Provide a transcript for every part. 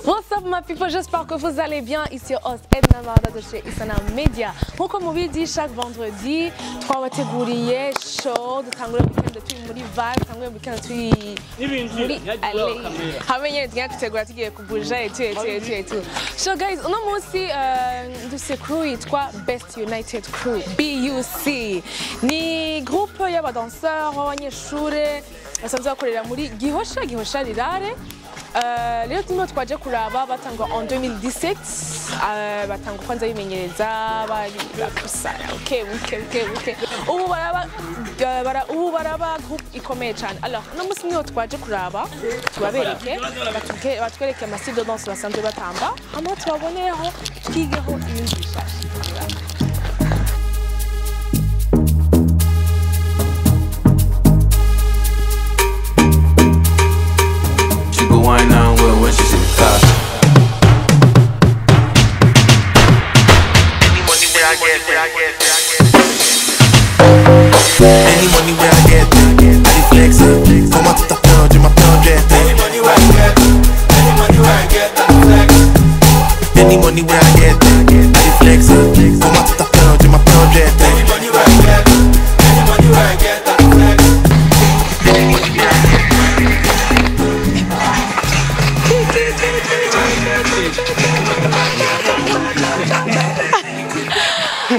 What's up my people, j'espère que vous allez bien. Ici host Edna Marda de chez Isanamu Media. Nkuko mubizi chaque vendredi twabateguriye show dutangura weekend turi muri vibe, tangura weekend turi muri alley. Hamenye tugiye tugiye kubuja etu. So guys, uno munsi dufise crew yitwa Best United Crew, BUC. Ni groupe y'abadanseurs b'abanyeshure basanzwe bakorera muri Gihosha Rirare. Leo tuno twaje kuraba batangwa en 2017 batangwa kwanza bimenyereza bari bakusara okay ubu baraba group ikomeye cyane. Alors no musi niho twaje kuraba tubabereke batwereke amasi de danse basanzwe batamba hano tubaboneho twigeho ibindi bishasha. Wine on well when she's in the car. Any money where I get, I do flex up. Comment tout à l'heure, j'ai ma plongée. Any money where I get, I do flex. Any money where I get, I do flex up. Comment tout à l'heure, j'ai ma plongée. Any money where I get, I do flex.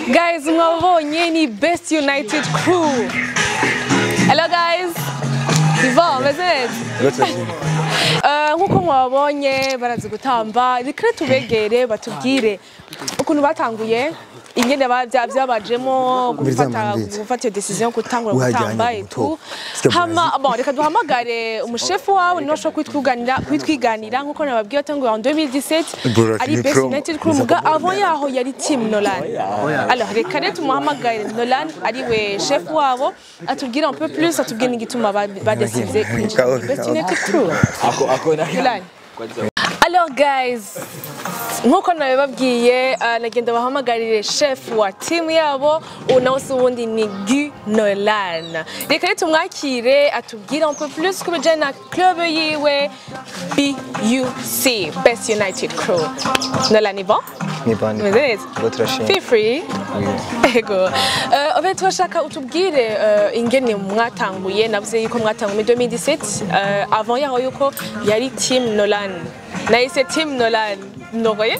Guys, mwabonye ni Best United Crew. Hello guys. Ivan, meze? Nkuko mwabonye barazi gutamba, rikre tubegere batubwire ukuntu batanguye ingene byabajemo gufata decision gutangura gutamba etu. Hama bon reka duhamagare umushefu wawe no sho kwitwiganira nkuko nababwiye batanguye en 2017 ari Best United Crew muga avant yaho yari team Nolan. Alors reka rero tumuhamagare Nolan ari we chef wabo atubwira un peu plus atubwira igituma badesize kwinjira Best United Crew. Nolan. Alors guys, nkuko nabibabwiye nagenda bahamagarire chef wa team yabo unawusi wundi ni Nolan. Reka rero tumwakire atubwira un peu plus ku bijyanye na club yiwe BUC, Best United Crew. Nolan ni bon? Ni bon. Feel free. Ego. Ove turashaka utubwire ingene mwatanguye navuze yuko mwatanguye 2017 avant yaho yuko yari team Nolan. Naise team Nolan nogoye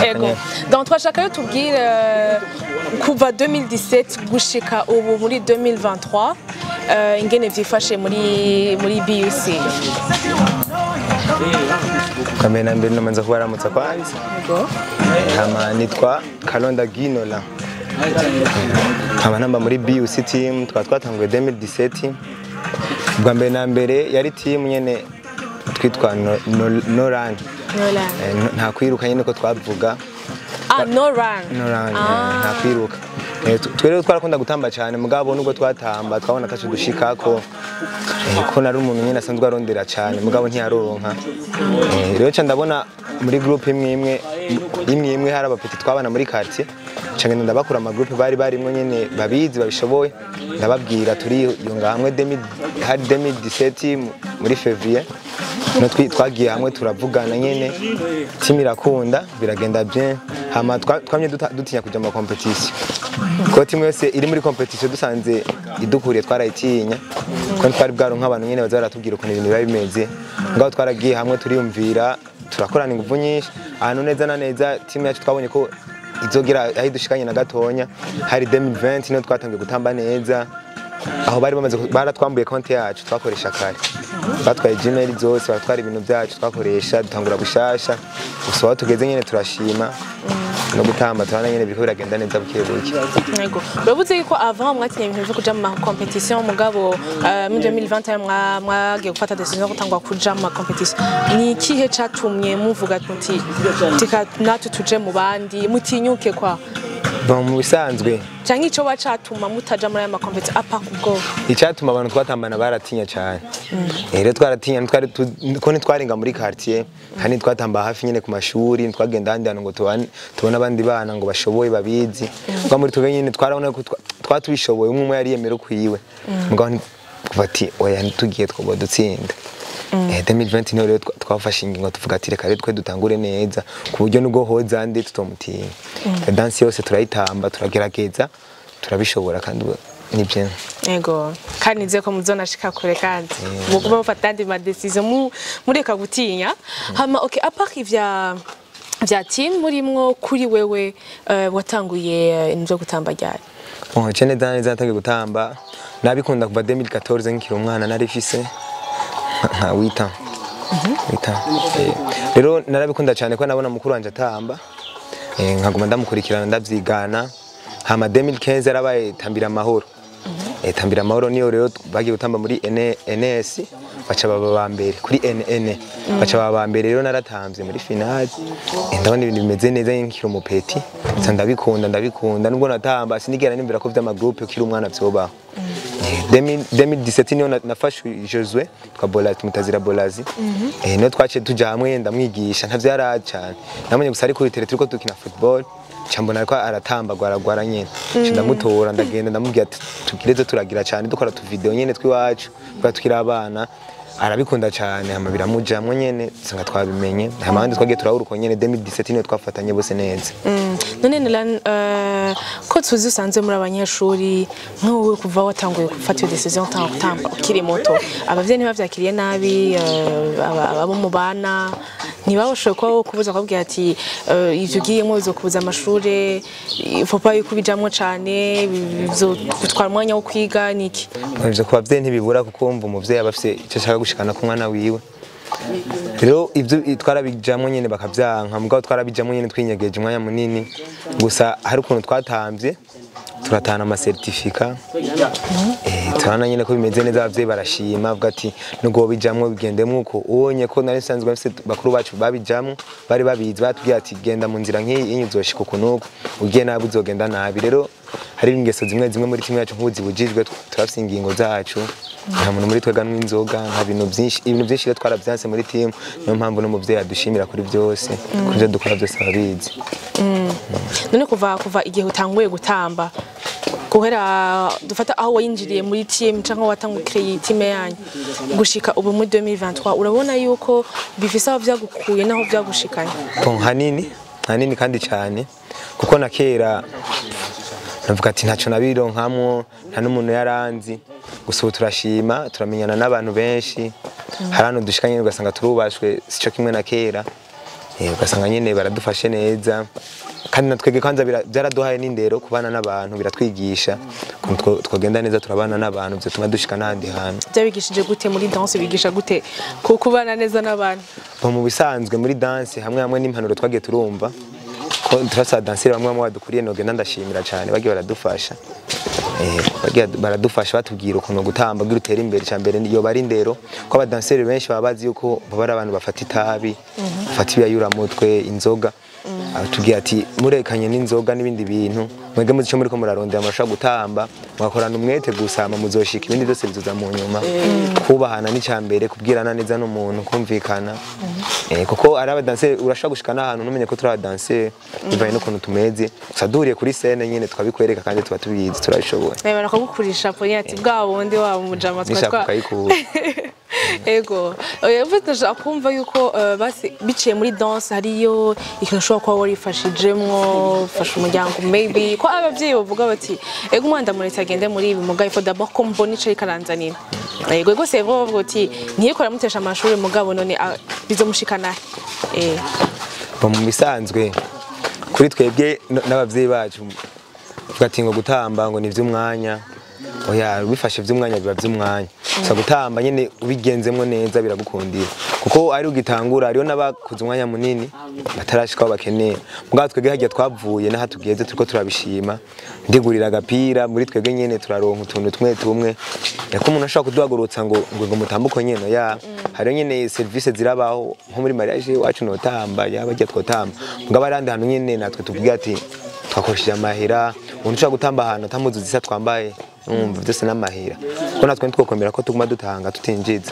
ego donc twashaka tubwire kuva 2017 gushika ubu muri 2023 ingene vyifashe muri BUC. Kamena mbere nomanza kubaramutsa kwanza ego kama nitwa Kalonda Ginola kama namba muri BUC team twatanguye 2017 bwa mbere na mbere yari team nyene twitwa Nolan. Nta kwiruka nyine ko twavuga. Nolan nta kwiruka. Twere twarakunda gutamba cyane mugabo nubwo twatamba twabona kacu dushikako ko nari umuntu nyine asanzwe arondera cyane mugabo ntiyaronka. Rero cyane ndabona muri group imwe hari abapeti twabana muri quartier cyane ndabakura ama group bari mwe nyine babizi babishoboye ndababwira turi yonga hamwe 2017 muri février no twagiye hamwe turavugana nyene team irakunda biragenda bien hama twamye dutinya kuja mu competition ko team yose iri muri competition dusanze idukuriye twarayitinya ko twari bwaro nk'abantu nyene bazaratubwira ukuntu ibintu biba bimeze ngaho twaragiye hamwe turiyumvira turakorana ingufu nyinshi ahantu neza na neza team yacu twabonye ko izogera aho dushikanye na gatonya hari 2020 no twatangiye gutamba neza aho bari bamaze baratwambuye konti yacu twakoresha kare batwaye Gmail zose batwara ibintu byacu twakoresha dutangura gushasha gusa tugeze nyene turashima no gutamba turana nyene biriko biragenda neza bukebuke. Yego bavuze yuko avant mwatinye ibintu byo kuja mu competition mugabo mu 2021 mwagiye gufata decision gutangwa kuja mu competition ni kihe catumye muvuga ati tika natwe tuje mu bandi mutinyuke kwa mu bisanzwe cyangwa ico wacatuma mutaja muri aya competition apa kubwo icatuma abantu twatambana baratinya cyane rero twaratinya ko ntitwarenga muri quartier kandi twatamba hafi nyene ku mashuri twagenda handi hano ngo tubona abandi bana ngo bashoboye babizi ngo muri tuve nyene twarabona ko twatubishoboye umwe yari yemera kwiwe mugabo bati oya ntitugiye twobo dutsinda 2020 niho rero twafashe ingingo tuvuga ati reka rero twe dutangure neza ku buryo nubwo hoza ndi tutomutinya dance yose turayitamba turagerageza turabishobora kandi nibyo yego kandi nze ko muzonashika kure kandi muguma mufata andi ma decision mureka gutinya hama okay apart vya team murimwo kuri wewe watanguye inzo gutamba ryari cyane dance zatangiye gutamba nabikunda kuva 2014 nkiri umwana narifise nka wita rero narabikunda cyane ko nabona mukuru wanje atamba nkaguma ndamukurikirana ndavyigana hama 2015 yarabaye tambira amahoro tambira amahoro niyo rero bagiye gutamba muri NS baca baba mbere kuri NN baca baba mbere rero naratamvye muri finale ndabona ibintu bimeze neza nkiri umupeti ndabikunda nubwo natamba sinigera nimbera ko vy'ama groupe ukiri umwana vyobaho 2017 niyo nafashe Josue kwa Bolazi mutazira Bolazi no twace tuja hamwe ndamwigisha ntavyara cyane namenye gusa ari kuri tele turiko tukina football cyambona ko aratamba gwaragwara nyene ndamutora ndagenda ndamubwira ati tukireze turagira cyane dukora tu video nyene twiwacu kwa tukira abana arabikunda cyane hama biramujamwe nyene sanga twabimenye hamandi twagiye turawuruko nyene 2017 niyo twafatanye bose neza none Nilan ko tuzi usanze muri abanyeshuri nkuwe kuva watanguye gufata iyo decision gutamba ukiri moto abavye ntibavyakiriye nabi abo mu bana ntibawushoye ko kubuza kwabwira ati ivyo ugiyemo bizokubuza amashure fopa yukubijamwo cyane bizotwara umwanya wo kwiga niki ivyo ko bavye ntibibura kuko umva umuvyeyi abafise icyo ashaka gushikana ku mwana wiwe rero ivyo twarabijamwe nyene bakavyanka mugabo twarabijamwe nyene twinyegeje umwanya munini gusa hari ukuntu twatamvye turatana ama certificat turana nyene ko bimeze neza abavyeyi barashima avuga ati nugo bijamwe bigendemwe uko ubonye ko nari sanzwe mfite bakuru bacu babijamwe bari babizi batubwiye ati genda mu nzira nk'iyi inyizoshika kunuko ugiye nabi uzogenda nabi rero hari ingeso zimwe muri timwe yacu nkuzi bujijwe turafise ingingo zacu nta muntu muri twega n'inzoga nta bintu byinshi rero twarabyanse muri team niyo mpamvu n'umuvyeyi adushimira kuri byose kuje dukora byose ababizi none kuva igihe utanguye gutamba guhera dufata aho wayinjiriye muri team cyangwa watanguye créer team yanyu gushika ubu muri 2023 urabona yuko bifise aho vyagukuye naho vyagushikanye hanini kandi cyane kuko na kera navuga ati ntaco nabironkamwo nta n'umuntu yaranzi gusa ubu turashima turamenyana n'abantu benshi harano dushikanye ugasanga turubashwe sico kimwe na kera ugasanga nyene baradufashe neza kandi natwege kwanza byaraduhaye n'indero kubana n'abantu biratwigisha twagenda neza turabana n'abantu byo tuma dushika n'ahandi hantu byabigishije gute muri danse bigisha gute kubana neza n'abantu mu bisanzwe muri danse hamwe n'impanuro twagiye turumva ko turasa danseri bamwe badukuriye nogenda ndashimira cyane bagiye baradufasha baradufasha batubwira ukuntu gutamba bwira utera imbere cyambere iyo bari ndero ko abadanseri benshi babazi yuko baba abantu bafata itabi bafata ibiyayura mutwe inzoga tugiye ati murekanye n'inzoga n'ibindi bintu mwege muzi cyo muri ko murarondera amasha gutamba mugakorana umwete gusama muzoshika ibindi byose bizoza mu nyuma kubahana n'icyambere kubwirana neza n'umuntu kumvikana kuko ari abadanseri urashaka gushika n'ahantu numenye ko turi abadanseri bivaye n'ukuntu tumeze saduriye kuri scene nyene twabikwereka kandi tuba tubizi turabishoboye barakugukurisha po ati bwa wundi wabo mujama twatwa ego uvuze akumva yuko basi biciye muri danse hariyo ikintu ushobora kuba warifashijemwo ufasha umuryango maybe ko abavyeyi bavuga bati ego umwana muretse agende muri ibi mugaye fo d'abord ko mbona icaye karanzanira ego ego c'est vrai bavuga ati ntiyikora mutesha amashuri mugabo none bizomushikana mu bisanzwe kuri twebwe n'abavyeyi bacu ugati ngo gutamba ngo ni vy'umwanya oya bifashe vy'umwanya biba vy'umwanya so gutamba nyene ubigenzemwo neza biragukundira kuko ari ugitangura ariyo nabakuze umwanya munini batarashika bakeneye mugabo twebwe hajya twavuye naha tugeze turiko turabishima ndigurira agapira muri twebwe nyene turaronka utuntu tumwe yako umuntu ashaka kuduhagurutsa ngo mutambuko nyene ya hariyo nyene service zirabaho nko muri mariage wacu notamba yabajya twotamba mugabo arandi hano nyene natwe tuvuga ati twakoresheje amahera umuntu ushaka gutamba ahantu atamuzu zisa twambaye umva byose n'amahera ko natwe twokomera ko tuguma dutanga tutinjiza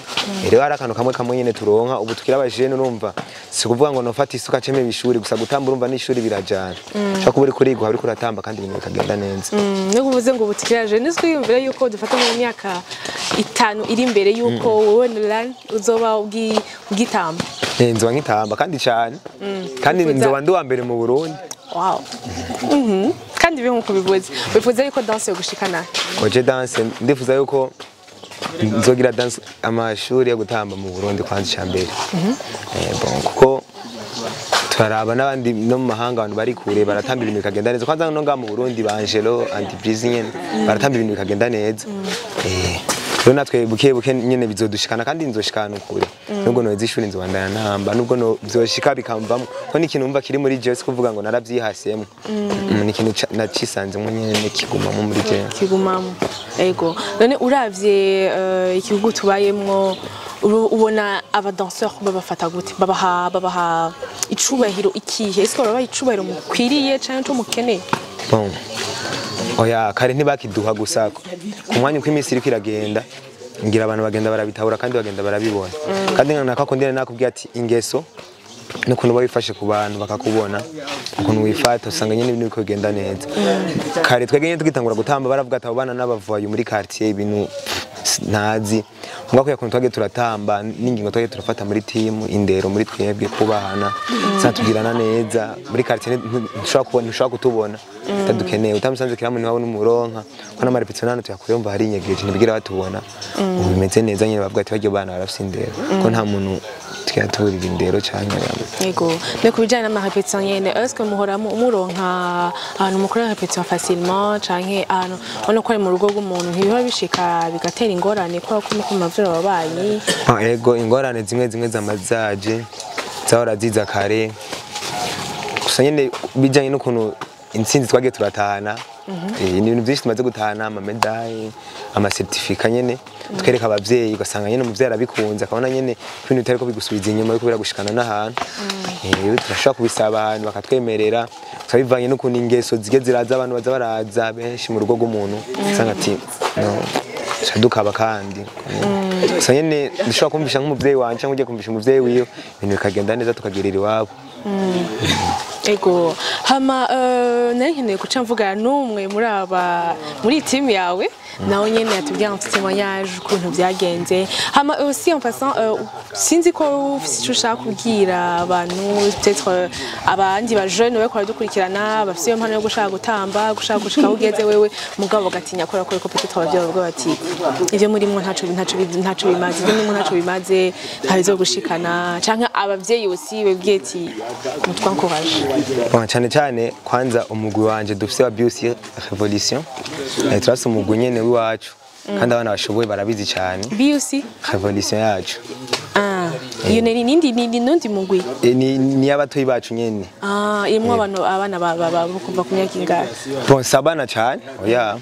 rero hari akantu kamwe nyene turonka ubu tukira abajene urumva si kuvuga ngo nofata isuka ceme bishuri gusa gutamba urumva n'ishuri birajana ushaka kuba uri kuriga uri kuratamba kandi ibintu bikagenda neza no kuvuze ngo butikiraje nizwe yumvira yuko dufata mu myaka 5 iri imbere yuko wowe uzoba ugitamba nzoba nkitamba kandi cyane kandi nzoba ndi wa mbere mu Burundi. Wow. Kandi biho nkuko bivuze wifuza yuko danse yo gushikana oje danse ndifuza yuko nzogira danse amashuri yo gutamba mu Burundi kwanza cyambere bon kuko turaraba n'abandi no mu mahanga abantu bari kure baratamba ibintu bikagenda neza kwanza no nga mu Burundi ba Angelo and Brizien baratamba ibintu bikagenda neza rero natwe buke nyene bizodushikana kandi nzoshikana ukuri nubwo no izishuri nzobandana namba nubwo no byoshika bikamvamo ko n'ikintu umva kiri muri Jesse kuvuga ngo narabyihasemo ni ikintu nacisanze mu nyene kigumamo muri Jesse kigumamo ego none uravye ikihugu tubayemwo ubona aba danseurs babafata gute babaha icubahiro ikihe ese baba icubahiro mukwiriye cyane cyo mukeneye bon oya kare ntibakiduha gusa ku mwanya uko iminsi iri kwiragenda ngira abantu bagenda barabitahura kandi bagenda barabibona kandi nakako ndene nakubwiye ati ingeso nukuntu babifashe ku bantu bakakubona ukuntu wifata usanga nyene ibintu biko bigenda neza kare twegeye tugitangura gutamba baravuga ati abo bana n'abavuye muri quartier ibintu ntazi ngako yakuntu twage turatamba n'ingingo twage turafata muri team indero muri twebwe kubahana satugirana neza muri quartier ntushaka kutubona tadukeneye utamusanze kiramu niwawe n'umuronka kwana marepetition nano tuyakuyumva hari inyegeje nibigira batubona ubu bimeze neza nyine bavuga ati bajye bana barafise indero ko nta muntu tuyaturira indero cyane yego ne kubijana na marepetition nyene est-ce que muhora umuronka ahantu mukora repetition facilement canke ahantu ono ko ari mu rugo rw'umuntu ntibiba bishika bigatera ingorane kwa ko mu mavura babanyi yego ingorane zimwe zamazaje zahora ziza kare gusa nyene bijanye n'ukuntu intsinzi twage turatahana ni ibintu byinshi tumaze gutahana ama medaille ama certificat nyene twereka abavyeyi ugasanga nyene umuvyeyi arabikunze akabona nyene ibintu bitari ko bigusubiza inyuma yo kubera gushikana n'ahantu turashaka kubisaba ahantu bakatwemerera twabivanye n'ukuntu ingeso zige ziraza abantu baza baraza benshi mu rugo rw'umuntu usanga ati no sadukaba kandi gusa nyene ndashaka kumvisha nk'umuvyeyi wanje cyangwa ugiye kumvisha umuvyeyi wiyo ibintu bikagenda neza tukagirira iwabo ego hama nkeneye guca mvuga n'umwe muri team yawe nawe nyene yatubwira ngo témoignage ukuntu byagenze hama aussi en passant sinzi ko ufite icyo ushaka kubwira abantu peut-être abandi ba jeune we kwa dukurikirana bafite impano yo gushaka gutamba gushaka gushika ugeze wewe mugabo gatinya ko peut-être abavyo bavuga bati ivyo muri mwo ntaco bimaze ivyo muri mwo ntaco bimaze ntabizo gushikana canke abavyeyi aussi webwiye ati mutwa encourage bon cyane kwanza umugwi wanje dufite wa Beauty Revolution turasa umugwi nyene wiwacu kandi abana bashoboye barabizi cyane Beauty Revolution yacu iyo ni nundi mugwi ni abatoyi bacu nyene imwe abana baba kuva ku myaka ingahe bon sabana cyane oya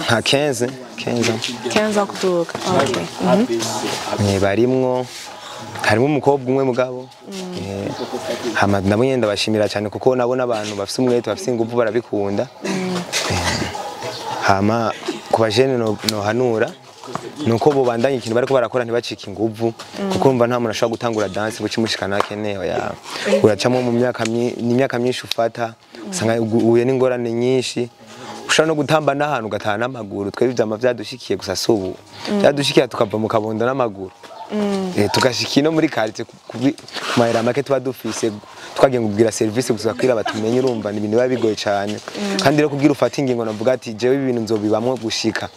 nka 15 kuduka okay barimwo harimo umukobwa umwe mugabo hama nabo nyene ndabashimira cyane kuko nabona abantu bafite umwete bafite ingufu barabikunda hama kuba jeune no hanura nuko bo bandanye ikintu bariko barakora ntibacika ingufu kuko umva nta muntu ashobora gutangura dance ngo cimushikana keneye oya uracamo mu myaka myinshi ufata usanga uye n'ingorane nyinshi ushaka no gutamba n'ahantu gatana n'amaguru twebwe ivyama vyadushikiye gusa subu vyadushikiye tukava mu kabondo n'amaguru tugashika ino muri quartier kumahera make tuba dufise twagiye kubwira service gusa kwira batumenye urumva ni ibintu biba bigoye cyane kandi rero kubwira ufata ingingo navuga ati jewe ibintu nzobibamwe gushika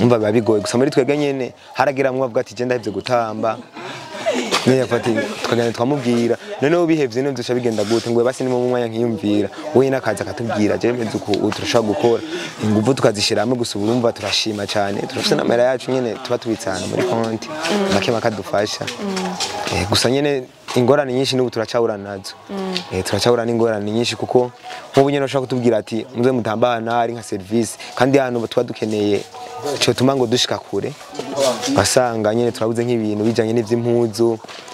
umva biba bigoye gusa muri twege nyene haragiramwe bavuga ati je ndahevye gutamba niya fati twagane twamubwira none ubihevye none duca bigenda gute ngo basi ni mu mwanya nkiyumvira we nakaza katubwira je meze uko turashaka gukora ingufu tukazishiramo gusa urumva turashima cyane turafite namera yacu nyene tuba tubitsana muri konti make makadufasha gusa nyene ingorane nyinshi n'ubu turacahura nazo turacahura n'ingorane nyinshi kuko nk'ubu nyene ushaka kutubwira ati muze mutambana ari nka service kandi hano tuba dukeneye cyo tuma ngo dushika kure basanga nyene turabuze nk'ibintu bijanye n'ivy'impuzu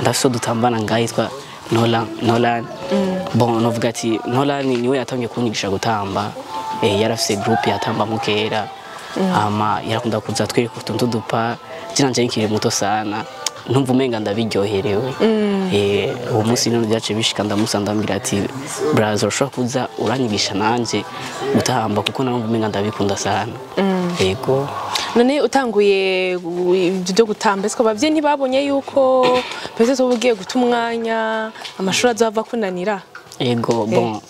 ndafise dutambana ngayitwa Nolan bon novuga ati Nolan niwe yatangiye kunyigisha gutamba yarafise groupe yatamba mukera ama yarakunda kuza twereka utuntu dupa jinanje nkiri muto sana numva umenga ndabiryoherewe uwo munsi none byace bishika ndamusandambira ati brazo ushobora kuza uranyigisha nanje gutamba kuko numva umenga ndabikunda sana yego none utanguye ibyo gutamba esko bavye ntibabonye yuko pese ubugiye guta umwanya amashuri azava kunanira yego bon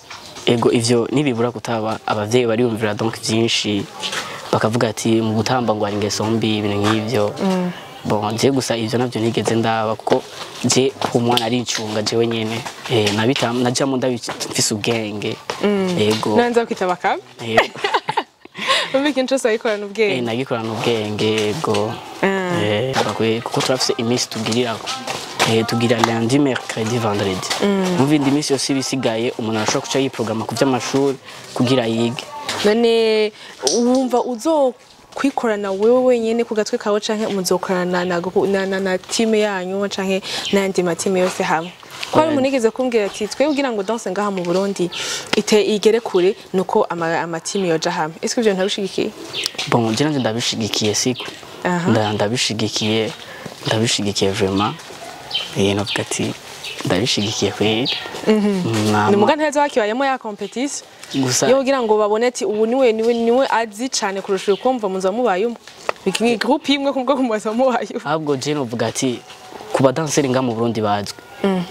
yego ivyo nibibura kutaba abavyeyi bari bumvira donc byinshi bakavuga ati mu gutamba ngo ari ingeso mbi ibintu nk'ivyo bon je gusa ivyo navyo nigeze ndaba kuko je umwana ari incunga jewe nyene najamo ndabifise ubwenge yego nanza kwitaba kabe Ubiki nchose ayikorana ubwenge nagikorana ubwenge yego kuko turafise imisi tugirirako tugira lundi mercredi vendredi mu bindi misi yose bisigaye umuntu arashobora kuca yiprograma ku vy'amashuri kugira yige none wumva uzo kwikorana wewe wenyene ku gatwe kawe canke umuzokorana na team yanyu canke n'andi ma team yose hamwe kwari munigeze kumbwira ati twe kugira ngo danse ngaha mu Burundi igere kure nuko ama team yoja hamwe est-ce que je ntabishigikiye bon je nanje ndabishigikiye siko ndabishigikiye vraiment novuga ati ndabishigikiye kweli ni mugana hezo wakibayemo ya competition gusa yo kugira ngo babone ati ubu niwe azi cyane kurusha ukumva muza mubayemo biki groupe imwe kumwe kumuza mubayo ahubwo je novuga ati kuba danseri nga mu Burundi bazwi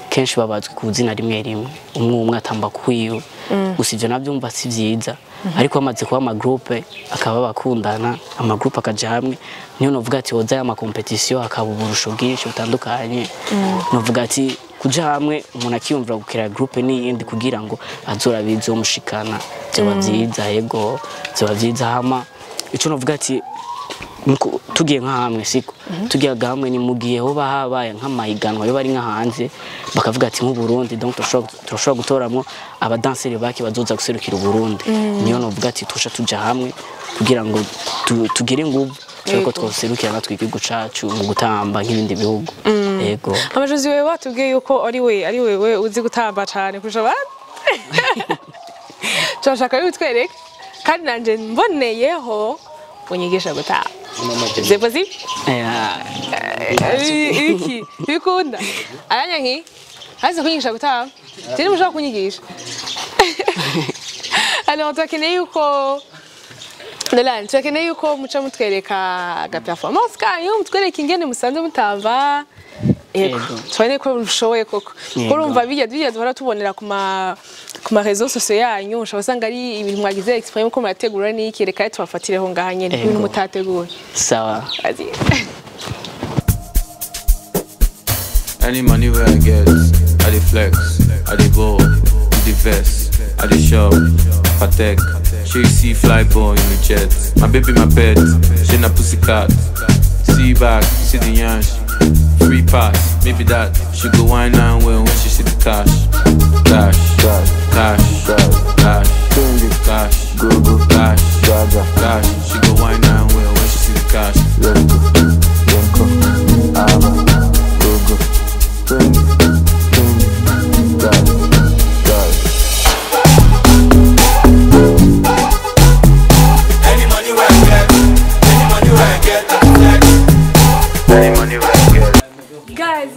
kenshi babazwi ku zina rimwe umwe atamba kwiyo gusa ivyo navyo umva si vyiza ariko amaze kuba ama groupe akaba bakundana ama groupe akaja hamwe niyo novuga ati woza ama competition akaba uburusho bwinshi butandukanye novuga ati kuja hamwe umuntu akiyumvira gukira groupe n'iyindi kugira ngo azorabize umushikana byo bavyiza yego byo bavyiza hama ico novuga ati tugiye nka hamwe siko tugiye gamwe ni mugiye ho bahabaye nk'amahiganwa yo bari nka hanze bakavuga ati mu Burundi donc turashobora gutoramo abadanseri baki bazoza guserukira Burundi niyo novuga ati tusha tuja hamwe kugira ngo tugire ngubu cyako twoserukira natwe igihugu cacu mu gutamba nk'ibindi bihugu yego amajozi wewe watubwiye yuko ari wewe uzi gutamba cyane kurusha abandi cyashaka bitwereke kandi nanje mboneyeho unyigisha gutamba c'est possible iki bikunda aranya nki haze kunyigisha gutamba tiri mushaka kunyigisha alors twakeneye yuko Nolan twakeneye yuko muca mutwereka ga performance kanyu mutwereka ingene musanze mutamba yego twene ko rushoboye koko urumva bijya duhora tubonera ku ma réseaux sociaux yanyu ushobora usanga ari ibintu mwagize exprime ko murategura n'iki reka tubafatireho ngaha nyene ibintu mutategura sawa any money where I get I dey flex I dey ball the vest I dey shop Patek she see fly boy in the jet my baby my pet she na pussycat see back see the yansh free pass maybe that she go wine and well when she see the cash cash go cash cash she go wine and well when she see the cash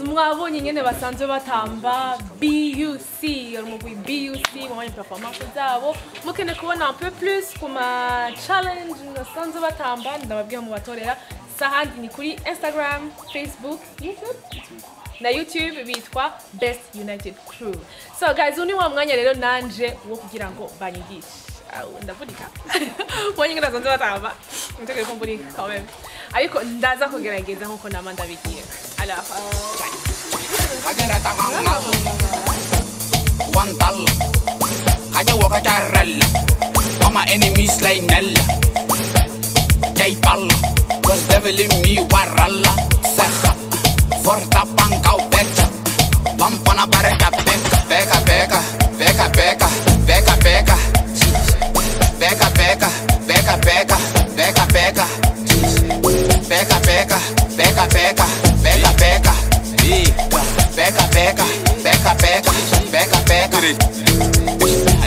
mwabonye nyene basanzwe batamba BUC umurwi BUC mu performance zabo mukene kubona un peu plus kuma challenge basanzwe batamba ndababwiye mu batorera sahandi ni kuri Instagram, Facebook, YouTube na YouTube bitwa Best United Crew. So guys uni wa mwanya rero nanje wo kugira ngo banyigishe ndavudika bonye ngira basanzwe batamba muteke ko mburi quand même ariko ndaza kugerageza nkuko nama ndabigiye alors agarata mama one tall haja waka charrella all my enemies like nella jay palla was devil in me waralla saha forta panka ubeta pampana bareka peka peka peka peka peka peka peka peka peka peka peka peka peka peka peka peka peka peka peka Malgré.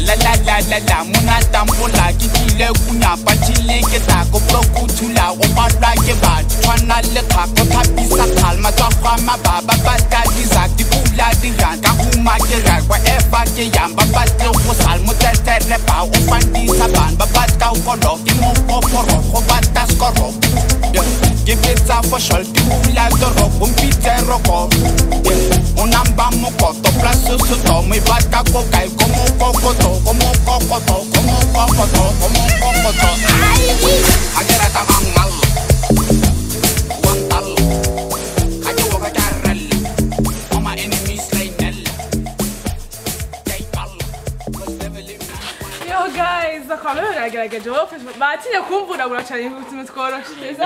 La la la la la, muna tambola kikile kunya pachile ke tako prokutula o mara ke bad twana le khako thapisa khalma twa khama baba bata dizakti pula diranga uma ke rakwa efa ke yamba batle go salmo tetere pa o pandisa ban baba ka o kono ke mo poporo go bata skoro ke petsa for sholti pula do ro compite roko onamba mo koto plaso so to me bata ko kai como kokoto como kokoto como kokoto como kokoto agera ta mangal wantal ajo ga jarral mama enemies lainel kaypal Yo guys, nagerageza batinye kumvunagura cyane utuntu tworoshye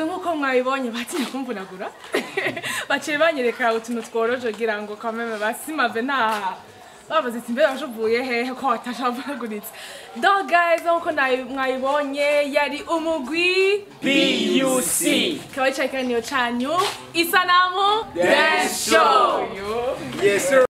nkuko mwabibonye batinye kumvunagura baciye banyereka utuntu tworoshye kugira ngo kameme basimave nta bavuze ati mbere washuvuye hehe ko watashavunaguritse donc guys nkuko mwabibonye yari umugwi BUC kaba cyane cyanyu Isanamu Dance Show. Yes sir.